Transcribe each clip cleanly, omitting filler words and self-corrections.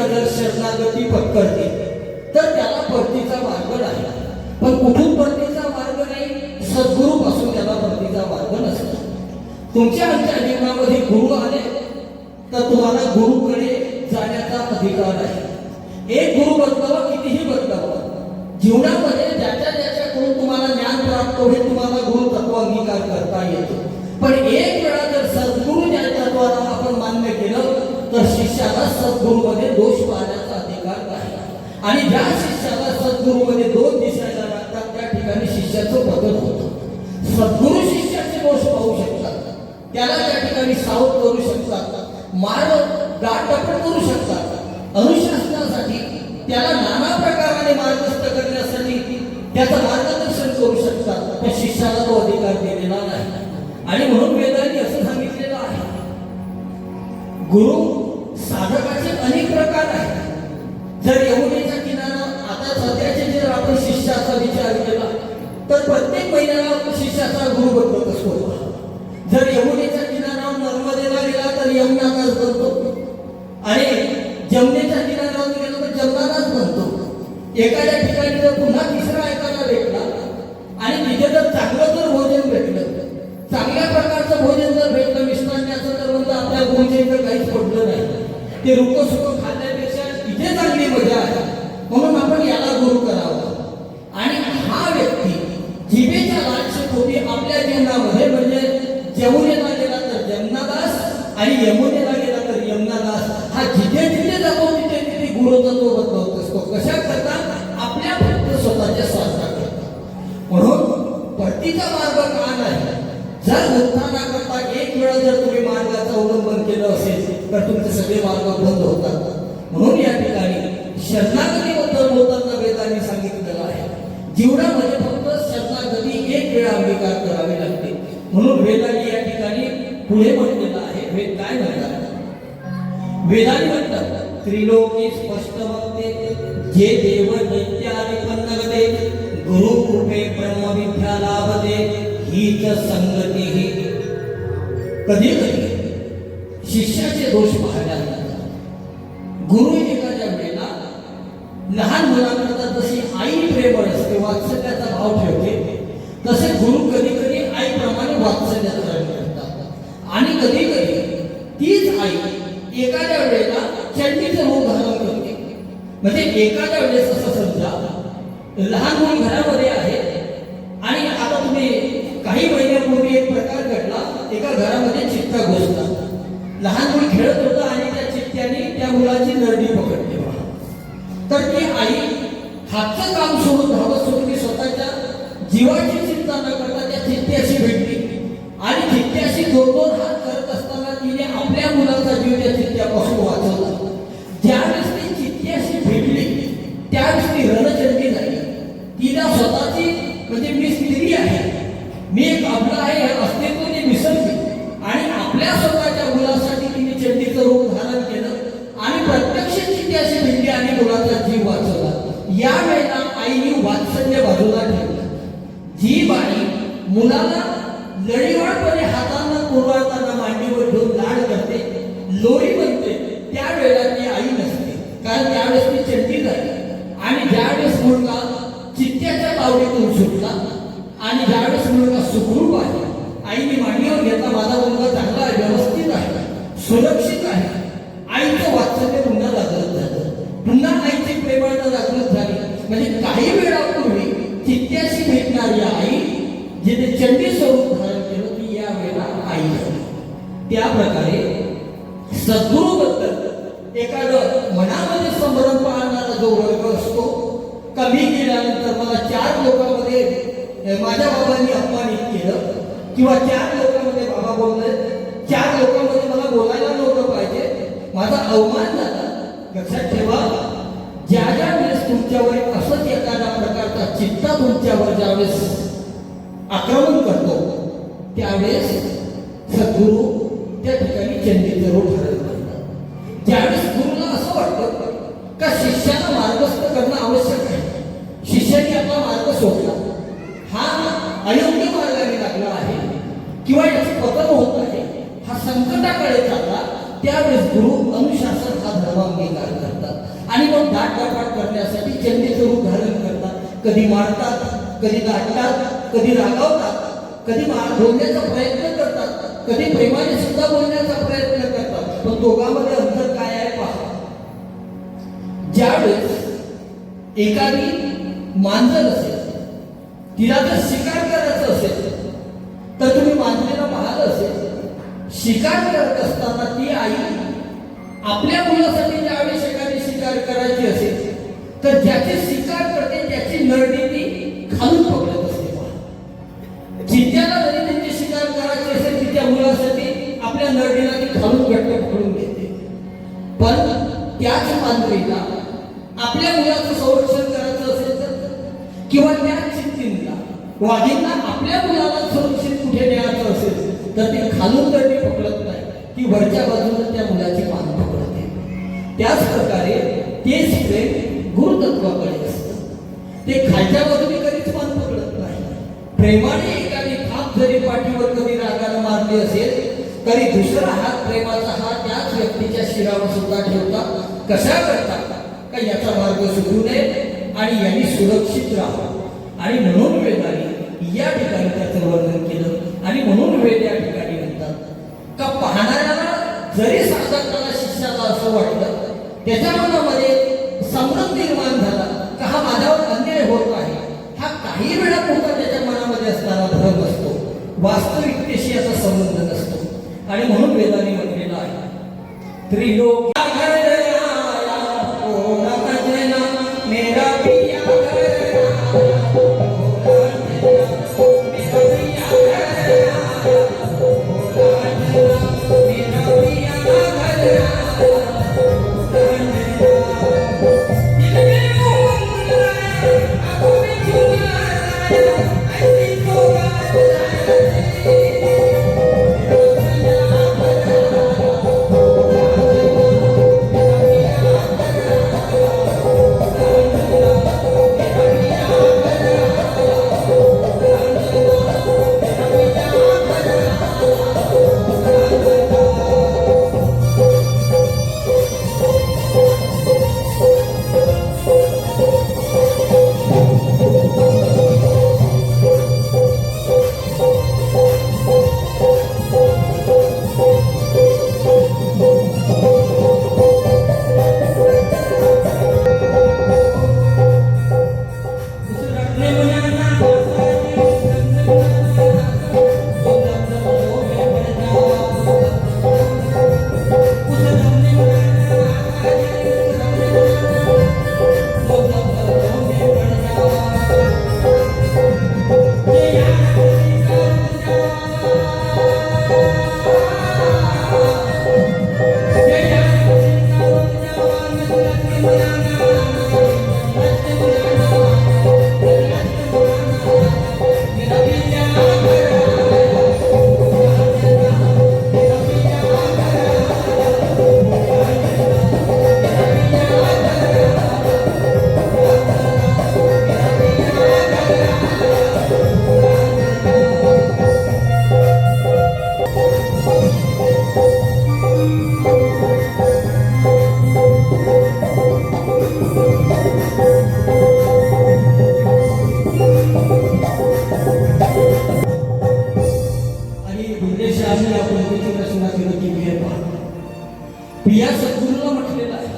वेळा जर शरणागती पत्करते तर त्याला परतीचा मार्ग नाही. पण कुठून परतीचा मार्ग नाही? सद्गुरू पासून त्याला परतीचा मार्ग नसतो. तुमच्या आमच्या जीवनामध्ये गुरु आले तर तुम्हाला गुरुकडे जाण्याचा अधिकार आहे. एक गुरु बदलावा, कितीही बदलावा, जीवनामध्ये ज्याच्याकडून तुम्हाला ज्ञान प्राप्त होईल तुम्हाला गुरु तत्व अंगीकार करता येतो. पण एक वेळा जर सद्गुरू ज्याच्या द्वारा आपण मान्य केलं तर शिष्याला सद्गुरूमध्ये दोष पाहण्याचा अधिकार नाही. आणि ज्या शिष्याला सद्गुरूमध्ये दोष दिसायला लागतात त्या ठिकाणी शिष्याचं बदल होतं. सद्गुरू शिष्याचे दोष पाहू शकतात, त्याला त्या ठिकाणी सावध करू शकतात, मार्ग गाठपट करू शकतात, अनुशासनासाठी त्याला नाना प्रकाराने मार्गस्थ करण्यासाठी त्याचं मार्गदर्शन करू शकतात. त्या शिष्याला तो अधिकार दिलेला नाही. आणि म्हणून वेदांनी असं सांगितलेलं आहे, गुरु साधकाचे अनेक प्रकार आहेत. जर यमुनेचा किनारा आता सध्याचे जर आपण शिष्याचा विचार केला तर प्रत्येक महिन्याला शिष्याचा गुरु बदलत असतो. जर यमुनेचा किनारा नर्मदेला गेला तर यमुनादास बनतो आणि जमनेच्या किनाऱ्यावर गेला तर जमनादास बनतो. एखाद्या ठिकाणी जर पुन्हा तिसरा ऐकायला भेटला आणि तिथे जर चांगलं जर भोजन भेटलं, चांगल्या प्रकारचं भोजन जर भेटलं मिष्टान्नाचं, तर म्हणजे आपल्या गुरुजींचं काहीच पडलं नाही. ते रुकं सुकं खाल्ल्यापेक्षा इथे चांगली मजा आहे, म्हणून आपण याला गुरु करावा. आणि हा व्यक्ती जिभेच्या लाटपोटी आपल्या जीवनामध्ये म्हणजे जमुनेला गेला तर जमनादास आणि यमुनेला गेला तर यमुनादास, हा जिथे जिथे जातो तिथे तिथे गुरुतत्व बदलवत असतो. कशा करता? आपल्या फक्त स्वतःच्या स्वार्थाकरता. म्हणून परतीचा मार्ग का नाही? जर उत्थानाकरता एक वेळा जर तुम्ही मार्गाचं अवलंबन केलं असेल तर तुमचे सगळे मार्ग बंद होतात. म्हणून या ठिकाणी शरणागतीबद्दल बोलताना वेदांनी सांगितलेलं आहे, जीवनामध्ये फक्त शरणागती एक वेळा अंगीकार करावी लागते. म्हणून वेदांनी या ठिकाणी पुढे म्हटलेलं आहे. वेद काय म्हणतात? वेदांनी म्हणतात, त्रिलोकी स्पष्ट वक्ते जे देव दैत्यादि पन्नगते गुरु कृपे ब्रह्म विद्या लाभते हीच संगती. कधी कधी शिष्याचे दोष पाहायला लागतात. गुरु एखाद्या वेळेला लहान मुलांकरता जशी आई प्रेमळ असते, वात्सल्याचा भाव ठेवते, तसे गुरु कधी कधी आईप्रमाणे वात्सल्याचा करतात. आणि कधी कधी तीच आई एखाद्या वेळेला चंडीचं रूप धारण करते. म्हणजे एखाद्या वेळेस असं समजा लहान मुल घरामध्ये आहे आणि आता तुम्ही काही महिन्यापूर्वी एक प्रकार घडला, एका घरामध्ये चित्ता घुसला. लहान मुल खेळत होता आणि त्या चित्त्याने त्या मुलाची नरडी पकडली. तर ती आई हातचं काम सोडून धावत सोडून स्वतःच्या जीवाची चिंता न करता त्या चित्त्याशी भेटली आणि चित्त्याशी दोन दोन हात करत असताना तिने आपल्या मुलाचा जीव त्या चित्त्यापासून वाचवला. ज्यावेळेस ती चित्त्याशी भेटली त्यावेळेस ती रणचंडी झाली. तिला स्वतःची म्हणजे मी स्त्री आहे, मी एक आपला आहे हे अस्तित्व ती विसरली आणि आपल्या स्वतःच्या मुलासाठी तिने चंडीचं रूप धारण केलं आणि प्रत्यक्ष चित्त्याशी भेटली आणि मुलाचा जीव वाचवला. या वेळेला आईने वात्सल्य बाजूला ठेवलं. जी बाई मुलाला लढीवाळपणे हातांना कुरवाळताना मांडीवर घेऊन लाड करते, लोरी बनते, त्यावेळेला ती आई नसते. कारण त्यावेळेस ती चंडी झाली आणि ज्यावेळेस मुलगा चित्त्याच्या तावडीतून सुटला आणि ज्यावेळेस मुलगा सुखरूप आहे, आईने मांडीवर घेतला, माझा मुलगा चांगला आहे, व्यवस्थित आहे, सुरक्षित आहे, आईचं वात्सल्य पुन्हा जागृत झालं. पुन्हा आईची प्रेमळता जागृत झाली. म्हणजे काही वेळापूर्वी चित्त्याशी भेटणारी आई जिथे चंडी स्वरूप धारण केलं ती या वेळेला आई झाली. त्या प्रकारे सद्गुरूबद्दल एखादं मनामध्ये संभ्रम पाहणारा जो वर्ग असतो, कमी गेल्यानंतर मला 4 लोकांमध्ये माझ्या बाबांनी अपमानित केलं किंवा 4 लोकांमध्ये बाबा बोलले, 4 लोकांमध्ये मला बोलायला नव्हतं पाहिजे, माझा अवमान झाला. लक्षात ठेवा, ज्या ज्या वेळेस तुमच्यावर असंच एखादा प्रकारचा चित्ता तुमच्यावर ज्यावेळेस आक्रमण करतो त्यावेळेस सद्गुरू त्या ठिकाणी चंडीचं रूप धारण करतात. ज्यावेळेस गुरुला असं वाटतं का शिष्याला मार्गस्थ करणं आवश्यक आहे, शिष्याने आपला मार्ग सोडला, हा अयोग्य मार्गाने लागला आहे किंवा याचं पतन होत आहे, हा संकटाकडे चालला, त्यावेळेस गुरु अनुशासन हा धर्म अंगीकार करतात. आणि मग दाटपाट करण्यासाठी चंडीचं रूप धारण करतात. कधी मारतात, कधी दाटतात, कधी रागावतात, कधी बोलण्याचा प्रयत्न करतात, कधी प्रेमाने सुद्धा बोलण्याचा प्रयत्न करतात. पण दोघांमध्ये अंतर काय आहे पहा. ज्यावेळेस एखादी मांजर असेल, तिला जर शिकार करायचं असेल तर तुम्ही मांजरीला पाहिलं असेल, शिकार करत असताना ती आई आपल्या मुलासाठी ज्यावेळेस एखादी शिकार करायची असेल तर ज्याची शिकार करते त्याची नरडी ती खालून पकडत असते. चित्त्याला जरी त्यांची शिकार करायची असेल तिच्या मुलासाठी आपल्या नरडीला ती खालून घट्ट पकडून घेते. पण त्याच मांजरीला आपल्या मुलाचं संरक्षण करायचं असेल तर किंवा त्याच चित्तीला वाघींना आपल्या मुलाला सुरक्षित कुठे न्यायचं असेल तर ती खालून नरडी पकडत नाही, ती वरच्या बाजूने त्या मुलाची मान पकडते. त्याच प्रकारे तेच प्रेम गुरुतत्वाकडे असतं. ते खालच्या बाजूने कधीच मान पकडत नाही. प्रेमाने एखादी थाप जरी पाठीवर कधी रागाला मारली असेल तरी दुसरा हात प्रेमाचा हात त्याच व्यक्तीच्या शिरावर सुद्धा ठेवतात. कशा करतात का याचा मार्ग सुटू नये आणि यांनी सुरक्षित राहावं. आणि म्हणून वेदाने या ठिकाणी त्याचं वर्णन केलं. आणि म्हणून वेद या ठिकाणी म्हणतात का पाहणाऱ्याला जरी साधकाला शिष्याला असं वाटलं, त्याच्या मनामध्ये संभ्रम निर्माण झाला का हा माझ्यावर अन्याय होत आहे, हा काही वेळा पुरता त्याच्या मनामध्ये असणारा भ्रम असतो, वास्तविकतेशी याचा संबंध नसतो. आणि म्हणून वेदाने म्हटलेलं आहे त्रिलोक पिया सद्गुरूला म्हटलेलं आहे,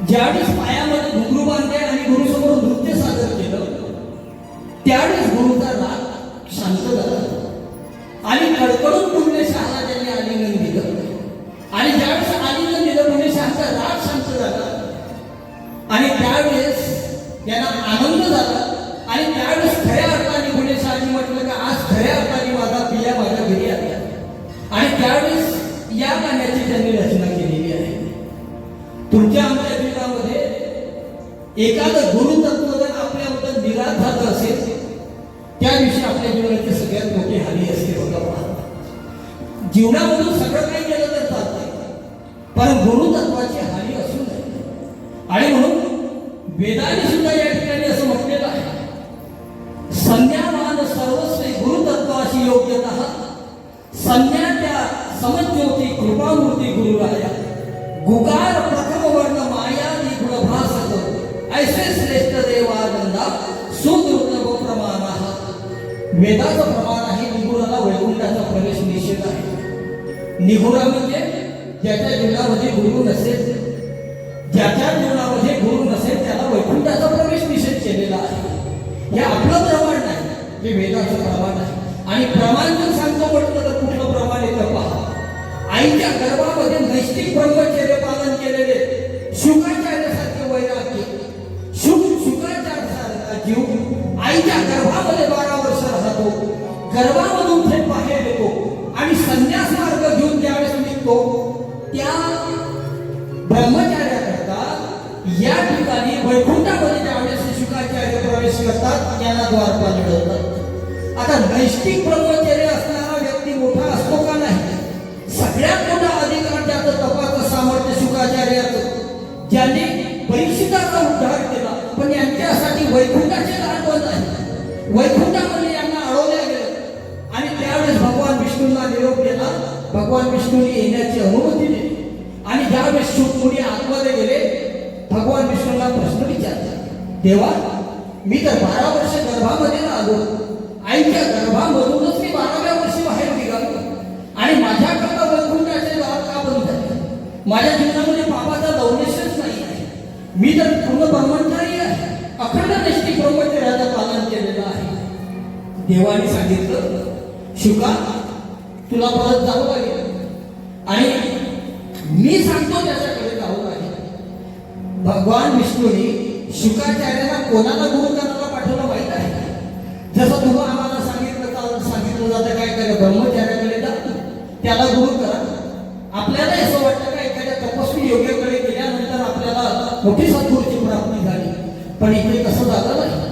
ज्यावेळेस पायामध्ये घुंगरू बांधले आणि गुरुसमोर नृत्य सादर केलं त्यावेळेस गुरुचा राग शांत झाला आणि कडकडून पुण्यशहाला त्यांनी आलिंगन दिलं. आणि ज्यावेळेस आलिंगन दिलं पुण्यशहाचा राग शांत झाला आणि त्यावेळेस त्यांना आनंद झाला. आणि त्यावेळेस खऱ्या अर्थाने पुण्यशहानी म्हटलं का आज खऱ्या अर्थाने माझा पिया माझ्या घरी आला. आणि त्यावेळेस या गाण्याची त्यांनी रचना केलेली आहे. तुमच्या आमच्या जीवनामध्ये एखादं गुरुतत्व जर आपल्याबद्दल निराश झालं असेल त्या दिवशी आपल्या जीवनाची सगळ्यात मोठी हानी असते. बघा, जीवनामधून सगळं काही केलं तर चालतंय पण गुरुतत्वाची हानी असू नये. आणि म्हणून वेदाने सुद्धा या ठिकाणी असं म्हटलेलं आहे, संज्ञामान सर्वस्वी गुरुतत्वाची योग्यता संज्ञा त्या समज्योती कृपामूर्ती गुरुराया गुकार प्रथम वर्ण माया वेदाचं प्रमाण आहे, निगुराला वैकुंठाचा प्रवेश निषेध आहे. निगुरा म्हणजे ज्याच्या जीवनामध्ये गुरु नसेल, ज्याच्या जीवनामध्ये गुरु नसेल त्याला वैकुंठाचा प्रवेश निषेध केलेला आहे. हे आपलं प्रमाण नाही, हे वेदाचं प्रमाण आहे. आणि प्रमाण जर सांगतो म्हटलं तर कुठलं प्रमाण येतं पहा. आईच्या गर्भामध्ये नैष्टिक ब्रह्मचर्य पालन केलेले शुकाचार्यासारखे वैराग्य, शुकाचार्यासारखा जीव आईच्या गर्भामध्ये 12 वर्ष राहतो, गर्भामधून थेट बाहेर येतो आणि संन्यास मार्ग घेऊन ज्यावेळेस निघतो, त्या ब्रह्मचार्याकरता या ठिकाणी वैकुंठामध्ये ज्यावेळेस शुकाचार्य प्रवेश करतात त्यांना द्वारपाल मिळवतात. आता नैष्टिक ब्रह्मचर्य असणारा व्यक्ती मोठा असतो का नाही? सगळ्यात मोठा अधिकार ज्याचं तपाचं सामर्थ्य शुकाचार्याचं, ज्यांनी परीक्षिताचा उद्धार केला, पण यांच्यासाठी वैकुंठाचे दार बंद आहे. वैकुंठामध्ये यांना अडवल्या गेलं आणि त्यावेळेस भगवान विष्णूंना निरोप दिला. भगवान विष्णूंनी येण्याची अनुमती दिली आणि ज्यावेळेस शुकमुनी आतमध्ये गेले, भगवान विष्णूंना प्रश्न विचारला, देवा मी तर 12 वर्ष गर्भामध्ये आलो, आईच्या गर्भामधूनच मी 12व्या वर्षी बाहेर निघालो आणि माझ्याकरता वैकुंठाचे दार का बंद झाले? माझ्या जीवनामध्ये पापाचा लवलेशच नाही आहे, मी तर पूर्ण ब्रह्मचारी आहे, अखंड नैष्टिक ब्रह्मचर्याचं पालन केलेलं आहे. देवाने सांगितलं, शुका तुला परत जावं लागेल आणि मी सांगतो त्याच्याकडे जावं लागेल. भगवान विष्णूने शुकाचार्याला कोणाला गुरु करायला पाठवलं माहित आहे? जसं तुम्हाला आम्हाला सांगितलं जातं काय करा, ब्रह्मचार्याकडे जा, त्याला गुरु करा. आपल्याला असं वाटतं का एखाद्या तपस्वी योग्याकडे गेल्यानंतर आपल्याला मोठी सद्गुरूची प्राप्ती झाली, पण इथे तसं झालं नाही.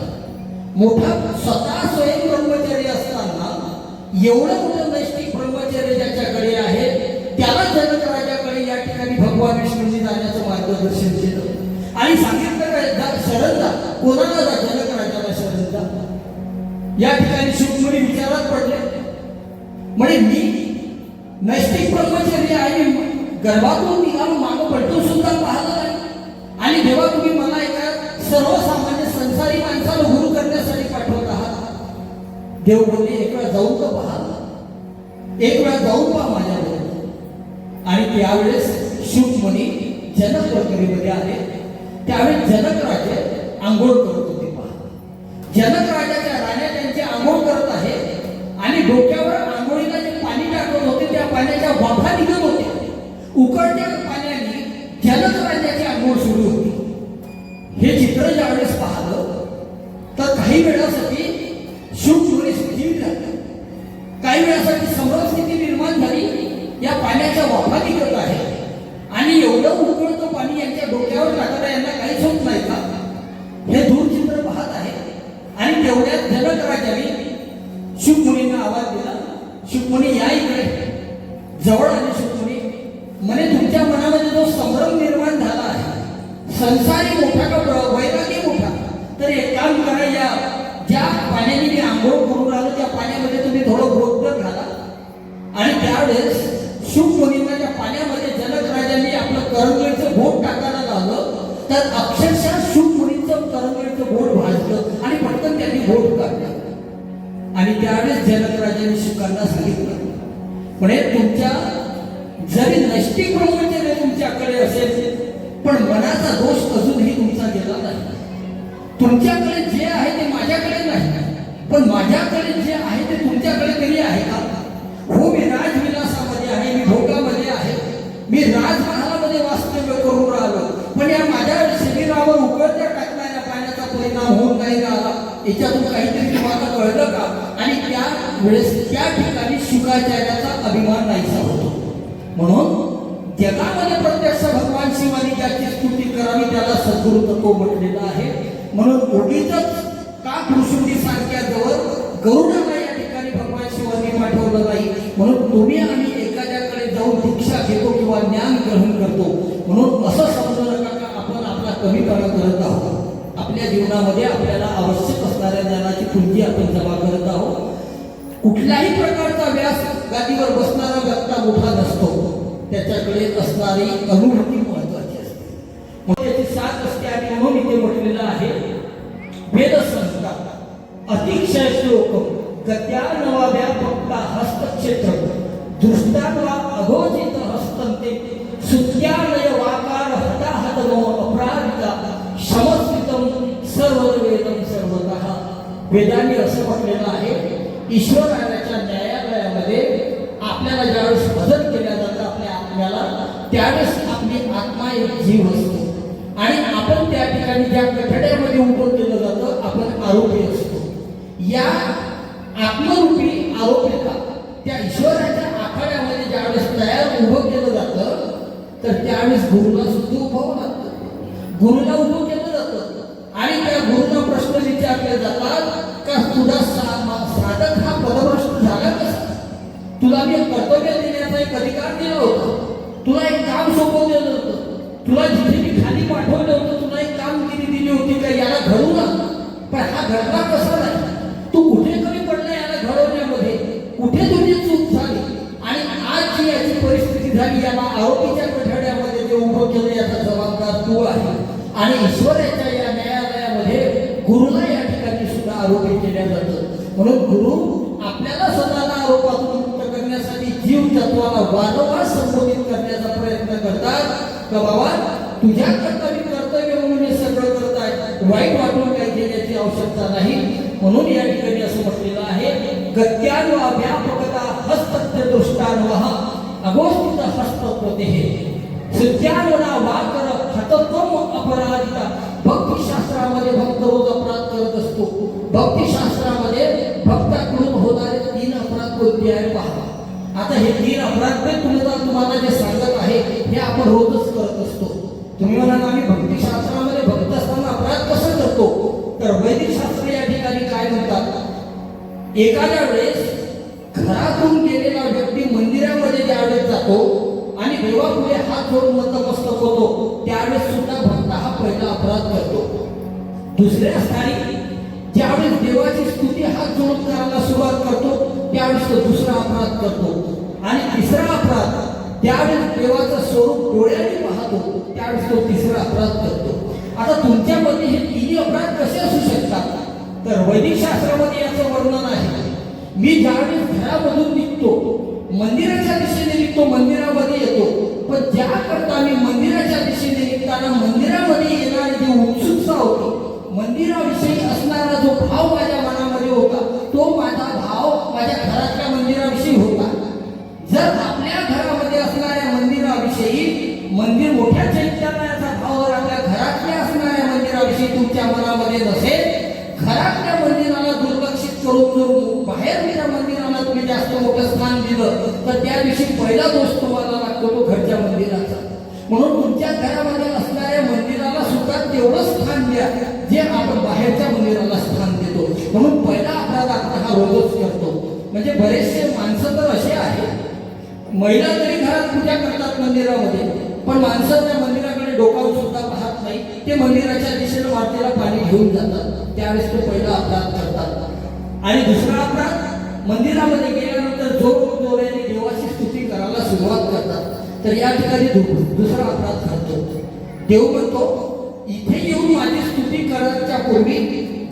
मोठा स्वतः स्वयं ब्रह्मचारी असताना एवढं मोठं नैष्टिक ब्रह्मचर्य ज्याच्याकडे आहे त्याला जनक राजाकडे या ठिकाणी भगवान विष्णूंनी जाण्याचं मार्गदर्शन केलं आणि सांगितलं शरण जा. कोणाला जा? जनक राजाला शरण जा. या ठिकाणी शुकमुनी विचारात पडले, म्हणजे मी नैष्टिक ब्रह्मचर्य आहे, गर्भातून निघालो, मागं पलटून सुद्धा पाहिलं नाही आणि जेव्हा तुम्ही मला एका सर्वसामान्य संसारी माणसाला गुरु करण्यासाठी पाठवत आहात. देव बोलले, एक वेळा जाऊन तर पहा, एक वेळा जाऊन पहा माझ्याबरोबर. आणि त्यावेळेस शुकमुनी जनक प्रक्रियेमध्ये आले. त्यावेळेस जनक राजे आंघोळ करत होते पहा. जनक राजाच्या राण्या त्यांची आंघोळ करत आहे आणि डोक्यावर आंघोळीला जे पाणी टाकत होते त्या पाण्याच्या वाफा निघत होत्या. उकळत्या पाण्याने जनक राजाची आंघोळ सुरू होती. हे चित्र ज्यावेळेस पाहिलं तर काही वेळासाठी शुकमुनी स्थिर झाले, काही वेळासाठी समरस स्थिती निर्माण झाली. या पाण्याच्या वाफा निघत आहे आणि एवढं उकळतं पाणी यांच्या डोक्यावर टाकता यांना काहीच होत नाही का? हे दूरचित्र पाहत आहे. आणि तेवढ्यात जनक राजाने शुकमुनींना आवाज दिला, शुकमुनी या इकडे. जवळ आले शुकमुनी, म्हणे तुमच्या मनामध्ये जो संभ्रम निर्माण झाला आहे, संसारी मोठा का वैरागी मोठा, तर एक काम करा, या ज्या पाण्याने मी आंघोळ करून राहिलो त्या पाण्यामध्ये तुम्ही थोडं गोडधन घाला. आणि त्यावेळेस शुकमुनींना त्या पाण्यामध्ये जनक राजांनी आपलं करंगळीचं बोट टाकायला लावलं तर अक्षरशः शुकमुनींचं करंगळीचं बोट भाजलं आणि पटकन त्यांनी बोट काढलं. आणि त्यावेळेस जनक राजांनी शुकांना सांगितलं, म्हणे तुमच्या जरी नैष्टिक ब्रह्मचर्य तुमच्याकडे असेल पण मनाचा दोष अजूनही तुमचा गेला नाही. तुमच्याकडे जे आहे ते माझ्याकडे नाही, पण माझ्याकडे जे आहे ते तुमच्याकडे तरी आहे का? हो, मी राजविलासामध्ये आहे, मी भोगामध्ये आहे, मी राजमहालामध्ये वास्तव्य करून राहिलो, पण या माझ्या शरीरावर उकळत्या टाकणाऱ्या पाण्याचा परिणाम होऊन नाही राहिला. याच्यातून काहीतरी तुम्हाला कळलं का? आणि त्या वेळेस त्या ठिकाणी शुकाचार्याचा अभिमान नाहीसा होतो. म्हणून जगामध्ये प्रत्यक्ष भगवान शिवानी ज्याची स्तुती करावी त्याला सद्गुरु तत्व म्हटलेलं आहे. म्हणून उगीच का कृष्णी सारख्या जवळ गरुडाला या ठिकाणी भगवान शिवानी पाठवलं नाही. म्हणून तुम्ही आम्ही एखाद्याकडे जाऊन दीक्षा घेतो किंवा ज्ञान ग्रहण करतो म्हणून असं समजू नका का आपण आपला कमीपणा करत आहोत. आपल्या जीवनामध्ये आपल्याला आवश्यक असणाऱ्या ज्ञानाची पुंजी आपण जमा करत आहोत. कुठल्याही प्रकारचा व्यास गादीवर बसणारा व्यक्ती मोठा नसतो, त्याच्याकडे असणारी अनुभूती महत्वाची असते, त्याची साथ असते. आणि म्हणून इथे म्हटलेलं आहे, वेद संस्कार अतिशय श्लोक गती दृष्टांवा अघोषित हस्तंते सुत्यालय वाकार हताहतनो अपराधिता समस्वितम सर्ववेदम सर्वतः. वेदांनी असं म्हटलेलं आहे, ईश्वराच्या न्यायालयामध्ये आपल्याला ज्यावेळेस बदल केल्या जातं आपल्या आत्म्याला, त्यावेळेस आपली आत्मा एक जीव असतो आणि आपण त्या ठिकाणी ज्या कठड्यामध्ये उभं केलं जातं आपण आरोपी असतो. या आत्मरूपी आरोपिता त्या ईश्वराच्या आखाड्यामध्ये ज्यावेळेस तयार उभं केलं जातं तर त्यावेळेस गुरुला सुद्धा उभं लागतं. गुरुला उभं केलं जातं आणि त्या गुरुला प्रश्न विचारले जातात का तुझा साधक हा पदभ्रष्ट झाला कसा? तुला मी कर्तव्य देण्याचा एक अधिकार दिला होता, तुला एक काम सोपवलेलं होतं, तुला जिथे मी खाली पाठवलं होतं तुला एक काम दिली होती का याला घडू ना, पण हा घडला कसा नाही? तू कुठे कमी पडला याला घडवण्यामध्ये? कुठे तुझी चूक झाली? आणि आज जी याची परिस्थिती झाली, याला आरोपीच्या कठड्यामध्ये जे उभं केलं याचा जबाबदार तू आहे. आणि ईश्वराच्या या न्यायालयामध्ये गुरुला या ठिकाणी सुद्धा आरोपी केल्या जातं. म्हणून गुरु आपल्याला स्वतःला आरोपातून मुक्त करण्यासाठी जीव तत्वाला वारंवार संबोधित करण्याचा प्रयत्न करतात का बाबा तुझ्याकरता मी कर्तव्य म्हणून हे सगळं करत आहे, वाईट वाटून काही घेण्याची आवश्यकता नाही. म्हणून या ठिकाणी असं म्हटलेलं आहे, गत्यान्वा व्यापकता हस्तस्य दृष्टान्वः अगोष्ठित हस्तप्रतेः सत्यान्वना वाकर हतत्वम अपराधिता. भक्तिशास्त्रामध्ये भक्त रोज अपराध करत असतो. भक्तिशास्त्रामध्ये भक्ताकडून होणारे 3 अपराध कोणते आहे पहा. आता हे 3 अपराध तुम्हाला जे सांगत आहे हे आपण रोजच करत असतो. तुम्ही म्हणाल आम्ही भक्तिशास्त्रामध्ये भक्त असताना अपराध कसं करतो, तर वैदिक शास्त्र या ठिकाणी काय म्हणतात, एखाद्या वेळेस घरातून गेलेला व्यक्ती मंदिरामध्ये ज्यावेळेस जातो आणि देवापुढे हात जोडून नतमस्तक होतो त्यावेळेस सुद्धा भक्त हा पहिला अपराध करतो. दुसऱ्या स्थानी ज्यावेळेस देवाची स्तुती हात जोडून करायला सुरुवात करतो त्यावेळेस तो दुसरा अपराध करतो. आणि तिसरा अपराध त्यावेळेस देवाचं स्वरूप डोळ्याने पाहतो त्यावेळेस तो तिसरा अपराध करतो. आता तुमच्यामध्ये हे 3 अपराध कसे असू शकतात, तर वैदिक शास्त्रामध्ये याचं वर्णन आहे. मी ज्यावेळेस घरामधून निघतो, मंदिराच्या दिशेने निघतो, मंदिरामध्ये येतो, पण ज्या करता मी मंदिराच्या दिशेने निघताना मंदिरामध्ये येणारी जी उत्सुकता होती, मंदिराविषयी असणारा जो भाव माझ्या मनामध्ये होता तो माझा भाव माझ्या घरातल्या मंदिराविषयी होता. जर आपल्या घरामध्ये असणाऱ्या मंदिराविषयी मंदिर मोठ्या चैत्यालयाचा भाव जर आपल्या घरातल्या असणाऱ्या मंदिराविषयी तुमच्या मनामध्ये नसेल, घरातल्या मंदिराला दुर्लक्षित करून जर बाहेरच्या मंदिराला तुम्ही जास्त मोठं स्थान दिलं तर त्या दिवशी पहिला दोष तुम्हाला लागतो तो घरच्या मंदिराचा. म्हणून तुमच्या घरामध्ये असणाऱ्या मंदिराला सुद्धा तेवढं स्थान द्या जे आपण बाहेरच्या मंदिराला स्थान देतो. म्हणून पहिला अपराध आपण हा रोजच करतो. म्हणजे बरेचसे माणसं तर असे आहेत, महिला तरी घरात पूजा करतात मंदिरामध्ये, पण माणसं त्या मंदिराकडे डोकावून सुद्धा पाहत नाही, ते मंदिराच्या दिशेने वाटेला पाणी घेऊन जातात, त्यावेळेस तो पहिला अपराध करतात. आणि दुसरा अपराध मंदिरामध्ये गेल्यानंतर जोराने देवाची स्तुती करायला सुरुवात करतात, तर या ठिकाणी दुसरा अपराध घडतो. देव म्हणतो इथे येऊन माझी स्तुती करायच्या पूर्वी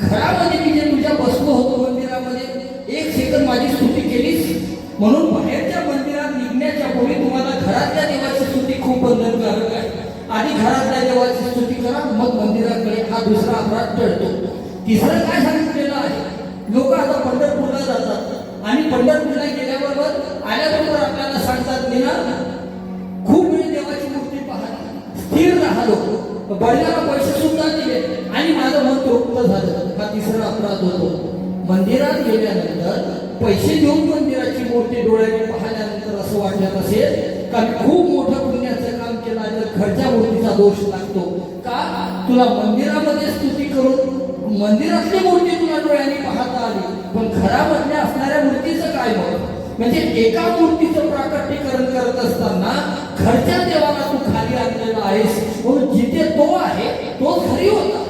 घरामध्ये मी जे तुझ्या बसलो होतो मंदिरामध्ये 1 सेकंद माझी स्तुती केलीस, म्हणून बाहेरच्या मंदिरात निघण्याच्या पूर्वी तुम्हाला घरातल्या देवाची स्तुती खूप बंधनकारक आहे. आधी घरातल्या देवाची स्तुती करा मग मंदिराकडे. हा दुसरा अपराध टळतो. तिसरं काय सांगितलेलं आहे, लोक आता पंढरपूरला जातात आणि पंढरपूरला गेल्याबरोबर आल्याबरोबर आपल्याला सांगतात मी ना खूप वेळ देवाची मूर्ती पाहली, स्थिर राहिलो, बळीला पैसे सुद्धा दिले आणि माझं मन तृप्त झालं. हा तिसरा अपराध होतो. मंदिरात गेल्यानंतर पैसे देऊन मंदिराची मूर्ती डोळ्याने पाहिल्यानंतर असं वाटत असेल का खूप मोठं पुण्याचं काम केलं आहे, तर घरच्या मूर्तीचा दोष लागतो का? तुला मंदिरामध्ये स्तुती करून मंदिरातली मूर्ती तुला डोळ्याने पाहता आली, पण घरामधल्या असणाऱ्या मूर्तीचं काय मग? म्हणजे एका मूर्तीचं प्राकट्यकरण करत असताना घरच्या देवाला तू खाली आणलेला आहेस, म्हणून जिथे तो आहे तोच घरी होता.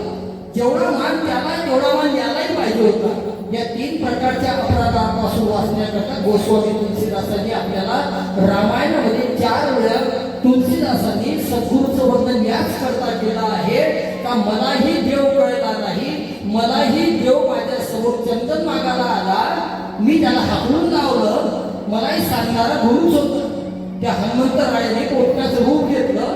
जेवढा मान त्याला तेवढा मान यालाही पाहिजे होता. या 3 प्रकारच्या अपराधापासून वाचण्याकरता गोस्वामी तुलसीदासांनी आपल्याला रामायणामध्ये 4 वेळा तुलसीदासांनी सद्गुरूचं वर्णन याच करता केलं आहे का मलाही देव कळला नाही, मलाही देव माझ्या समोर चंदन मागायला आला, मी त्याला हाकलून लावलं मलाही सांगणारा गुरुच होता. त्या हनुमंतरायाने पोपटाचं रूप घेतलं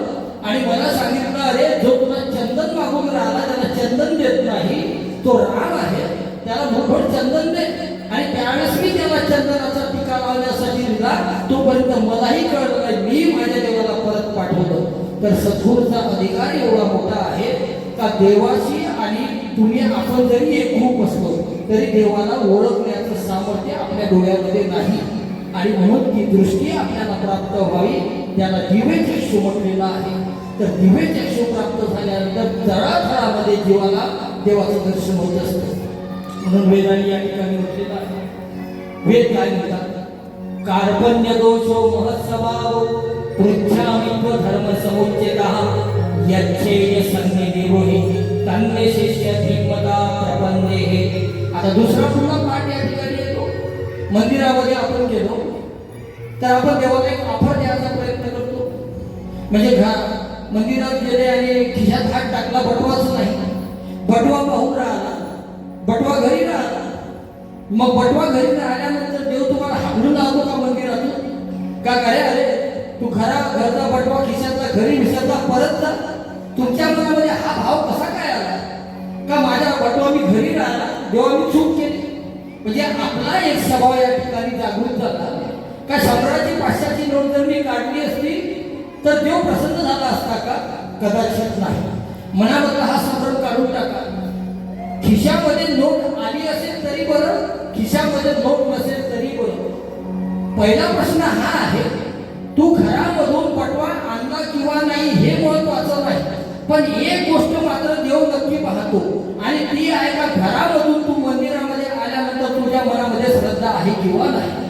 आणि मला सांगितलं, अरे जो तुला चंदन मागून राहिला त्याला चंदन देत नाही, तो राम आहे, त्याला मुठभर चंदन दे. आणि त्यावेळेस मी त्याला चंदनाचा टीका लावण्यासाठी दिला. तोपर्यंत मलाही कळलं नाही, मी माझ्या देवाला परत पाठवलं. तर सद्गुरूचा अधिकार एवढा मोठा आहे का देवाशी आणि तुम्ही आपण जरी एकरूप असलो तरी देवाला ओळखण्याचं सामर्थ्य आपल्या डोळ्यामध्ये नाही. आणि म्हणून ती दृष्टी आपल्याला प्राप्त व्हावी, त्याला दिव्य चक्षु म्हटलेला आहे. तर दिव्य चक्षु प्राप्त झाल्यानंतर तळातळामध्ये जीवाला देवाचं दर्शन होत असतं. म्हणून वेदांनी या ठिकाणी म्हटलेलं आहे. वेद काय म्हणतात? कार्पण्य दोषो महत्स्वभाव पृच्छामित्व धर्म समुच्चयः यच्छेय सन्निधिरोहि तन्मे शिष्य धीमता प्रपन्नेः. आता दुसरा पुन्हा पाठ या ठिकाणी येतो. मंदिरामध्ये आपण गेलो तर आपण देवाला एक ऑफर द्यायचा प्रयत्न करतो. म्हणजे मंदिरात गेले आणि खिशात हात टाकला, बटवाच नाही. बटवा पाहून राहिला, बटवा घरी राहिला. मग बटवा घरी राहिल्यानंतर देव तुम्हाला हाकलून लावतो का मंदिरातून? का अरे अरे तू घरचा बटवा खिशातला घरी विसरता, परत जा. तुमच्या मनामध्ये हा भाव कसा काय आला? का माझा बटवा मी घरी राहिला, देवा मी चूक केली. म्हणजे आपला एक स्वभाव या ठिकाणी जागृत झाला. का शंभराची 500ची नोट जर मी काढली असती तर देव प्रसन्न झाला असता का? कदाचित नाही. मनामधला हा संभ्रम काढून टाका. खिशामध्ये नोट आली असेल तरी बरं, खिशामध्ये नोट नसेल तरी बरं. पहिला प्रश्न हा आहे, तू घरामधून बटवा आणला किंवा नाही हे महत्वाचं नाही, पण एक गोष्ट मात्र देव नक्की पाहतो आणि ती आहे का घरामधून तू मंदिरामध्ये आल्यानंतर तुझ्या मनामध्ये श्रद्धा आहे किंवा नाही.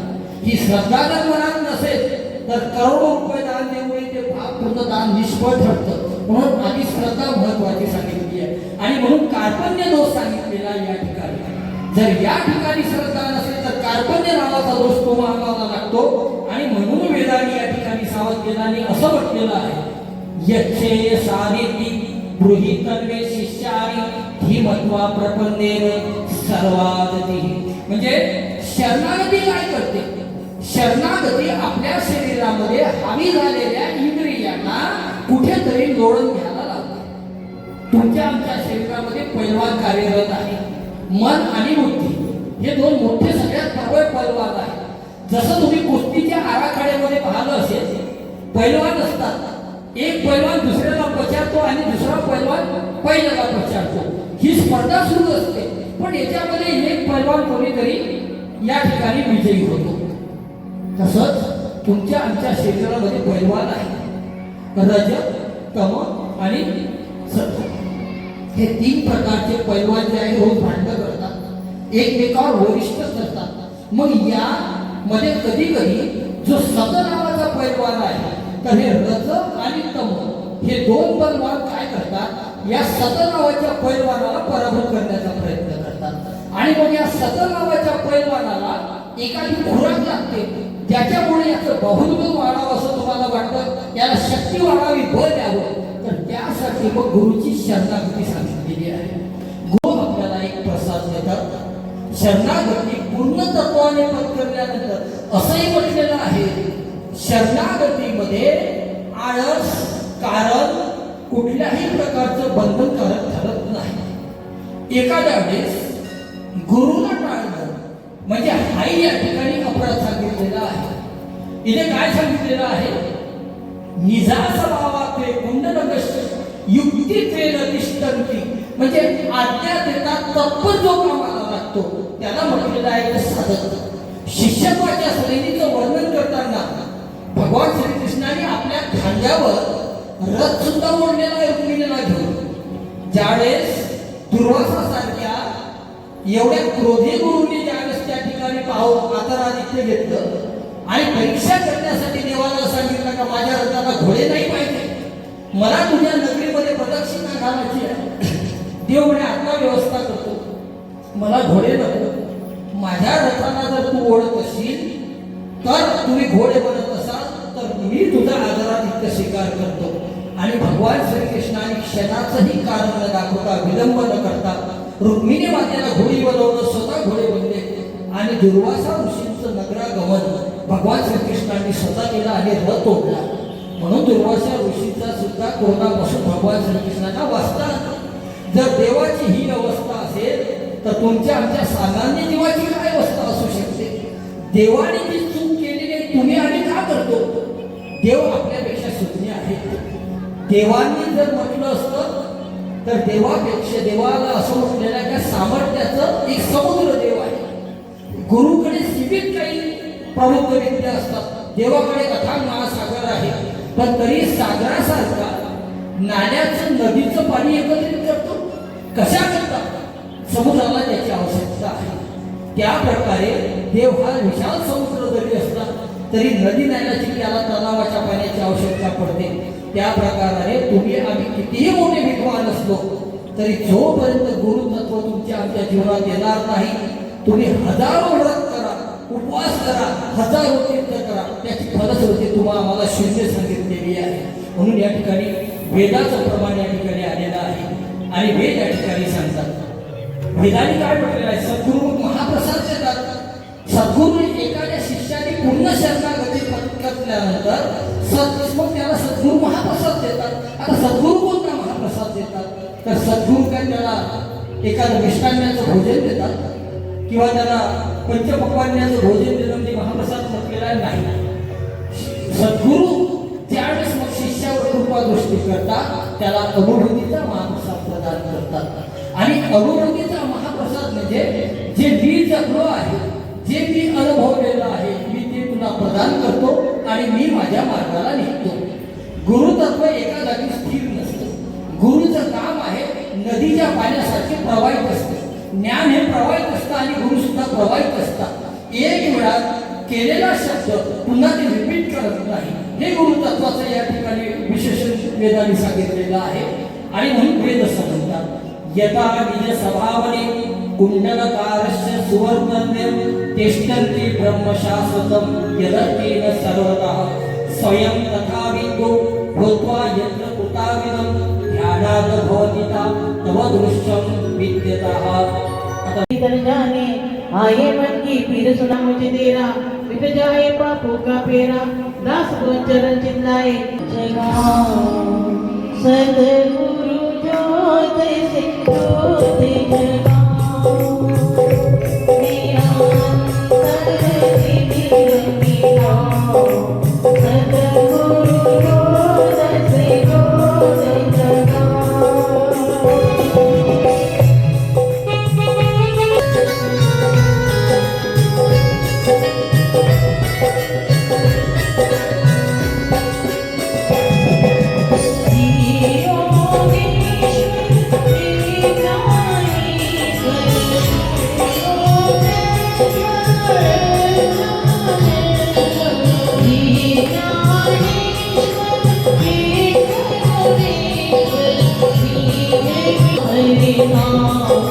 ही श्रद्धा जर मनात नसेल तर करोडो रुपये दान देऊनही ते भावपूर्ण दान निष्फळ ठरतं. म्हणून आधी श्रद्धा महत्वाची सांगितली आहे. आणि म्हणून कार्पण्य दोष सांगितलेला या ठिकाणी. जर या ठिकाणी श्रद्धा नसेल तर कार्पण्य नावाचा दोष तो मागावा लागतो. आणि म्हणून वेदांनी या ठिकाणी सावधगिरीने असं म्हटलेलं आहे, यच्छेय सानिधी गृहीतन्वे शिष्यानि धीमत्वा प्रपन्नेन सर्वागती. म्हणजे शरणागती काय करते? शरणागती आपल्या शरीरामध्ये हावी झालेल्या इंद्रियांना कुठेतरी लोळून घ्यायला लागते. तुमच्या आमच्या शरीरामध्ये पैलवान कार्यरत आहे. मन आणि बुद्धी हे दोन मोठे सगळ्यात प्रबळ पैलवान आहेत. जसं तुम्ही कुस्तीच्या आराखड्यामध्ये पाहिलं असेल, पैलवान असतात. एक पैलवान दुसऱ्याला पछाडतो आणि दुसरा पैलवान पहिल्याला पछाडतो. ही स्पर्धा सुरू असते. पण याच्यामध्ये एक पैलवान कोणीतरी या ठिकाणी विजयी होतो. तसंच तुमच्या आमच्या शरीरामध्ये पैलवान आहे. रज, तम आणि सत्व हे 3 प्रकारचे पैलवान जे आहे रोज भांडण करतात, एकमेकावर वरिष्ठ करतात. मग या मध्ये कधी कधी जो सत नावाचा पैलवान आहे तर हे रज आणि तम हे 2 पैलवान काय करतात, या सत नावाच्या पैलवानाला पराभूत करण्याचा प्रयत्न करतात. आणि मग या सत नावाच्या पैलवानाला एखादी खुराक लागते, ज्याच्यामुळे याचं बहुबल वाढावं असं तुम्हाला वाटतं, याला शक्ती वाढावी, बळ द्यावं. तर त्यासाठी मग गुरुची शरणागती सांगितलेली आहे. गुरु आपल्याला एक प्रसाद देतात. शरणागती पूर्ण तत्वाने पत्करल्यानंतर असंही म्हटलेलं आहे, शरणागतीमध्ये आळस कारण कुठल्याही प्रकारचं बंधनकारक ठरत नाही. एखाद्या वेळेस गुरुला टाळणं म्हणजे हाही या ठिकाणी अपराध सांगितलेला आहे. इथे काय सांगितलेलं आहे, निजा स्वभावाचे कुंडलकश युक्तीत्वेन तिष्ठन्ति. म्हणजे आज्ञा देतात तत्पर जो कामाला लागतो त्याला म्हटलेलं आहे साधक. शिष्यत्वाच्या श्रेणीचं वर्णन करताना भगवान श्रीकृष्णाने आपल्या खांद्यावर रथ सुद्धा ओढलेला आहे रुक्मिणीला घेऊन. ज्यावेळेस दुर्वासासारख्या एवढ्या क्रोधी गुरुंनी ज्यावेळेस त्या ठिकाणी पाहून आदरादित्य घेतलं आणि परीक्षा करण्यासाठी देवाला सांगितलं का माझ्या रथाला घोडे नाही पाहिजे, मला तुझ्या नगरीमध्ये प्रदक्षिणा घालायची आहे. देव म्हणे आता व्यवस्था करतो, मला घोडे नको. माझ्या रथाला जर तू ओढत असशील तर तुम्ही घोडे बनत असाल तर मी तुझा आदरादित्य स्वीकार करतो. आणि भगवान श्रीकृष्णाने क्षणाचंही कारण न दाखवता, विलंब न करता रुक्मिणी मातेला घोडी बनवलं, स्वतः घोडे बनले आणि दुर्वासा ऋषींचं नगरागमन भगवान श्रीकृष्णांनी स्वतः केला आणि रथ तोडला. म्हणून दुर्वासा ऋषीचा सुद्धा कोरोनापासून भगवान श्रीकृष्णांना वाचता. जर देवाची ही अवस्था असेल तर तुमच्या आमच्या सामान्य जीवाची काय अवस्था असू शकते? देवाने जी चूक केलेली आहे तुम्ही आम्ही का करतो? देव आपल्यापेक्षा सुज्ञ आहे. देवांनी जर म्हटलं असतं तर देवाला असं म्हटलेलं आहे की सामर्थ्याचं एक समुद्र देव आहे. गुरुकडे सीमित काही प्रमुख विद्या असतात, देवाकडे अथांग महासागर आहे. पण तरी सागरासारखा नाल्याचं नदीचं पाणी एकत्रित करतो. कशा करतात? समुद्राला त्याची आवश्यकता आहे. त्या प्रकारे देव हा विशाल समुद्र जरी असला तरी नदी नाल्याची त्याला तलावाच्या पाण्याची आवश्यकता पडते. त्या प्रकारे तुम्ही आम्ही कितीही मोठे विद्वान असलो तरी जोपर्यंत गुरुतत्व तुमच्या आमच्या जीवनात येणार नाही, तुम्ही हजारो व्रत करा, उपवास करा, हजारो तीर्थ करा, त्याची फलश्रुती तुम्हाला आम्हाला शून्य सांगितलेली आहे. म्हणून या ठिकाणी वेदाचं प्रमाण या ठिकाणी आलेलं आहे. आणि वेद या ठिकाणी सांगतात, वेदाने काय म्हटलेलं आहे? सद्गुरू महाप्रसाद देतात. सद्गुरू एखाद्या शिष्याने पूर्ण शरणागती पत्करल्यानंतर मग त्याला सद्गुरू महाप्रसाद देतात. आता सद्गुरू कोणता महाप्रसाद देतात? तर सद्गुरू काय त्याला एखादं मिष्टान्नाचं भोजन देतात किंवा त्याला पंचपक्वान्नाचं भोजन देणं म्हणजे महाप्रसाद म्हटलेला नाही. सद्गुरू त्यावेळेस मग शिष्यावर कृपा दृष्टी करतात, त्याला अनुभूतीचा महाप्रसाद प्रदान करतात. आणि अनुभूतीचा महाप्रसाद म्हणजे जे मी जगलो आहे, जे मी अनुभवलेलं आहे, मी ते तुला प्रदान करतो आणि मी माझ्या मार्गाला निघतो. गुरुतत्व एका जागी स्थिर नसतं. गुरुचं काम आहे नदीच्या पाण्यासारखे प्रवाहित असते. ज्ञान हे प्रवाहित असतं आणि गुरु सुद्धा प्रवाहित असतात. एक वेळा केलेला शब्द पुन्हा ते रिपीट करत नाही. हे गुरुतत्वाचं या ठिकाणी विशेषण वेदाने सांगितलेलं आहे. आणि म्हणून वेद असं म्हणतात, यथा निज स्वभावने कुंडलकारस्य सुवर्णन्यं तिष्ठन्ति ब्रह्मशाश्वतं यदत्तेन सर्वतः स्वयं तथा विदो भूत्वा यत्र कृताविदं ध्यानाद भवतिता तव दृश्यं विद्यतः. कर जाने आए मन की पीर सुना मुझे तेरा, मिट जाए पापों का फेरा, दास को चरण चिल्लाए जगा सतगुरु ज्योत से ज्योति जगाओ, मेरा अंतर दिल मिलाओ, सतगुरु ज्योत से ज्योति जगाओ. Hare Rama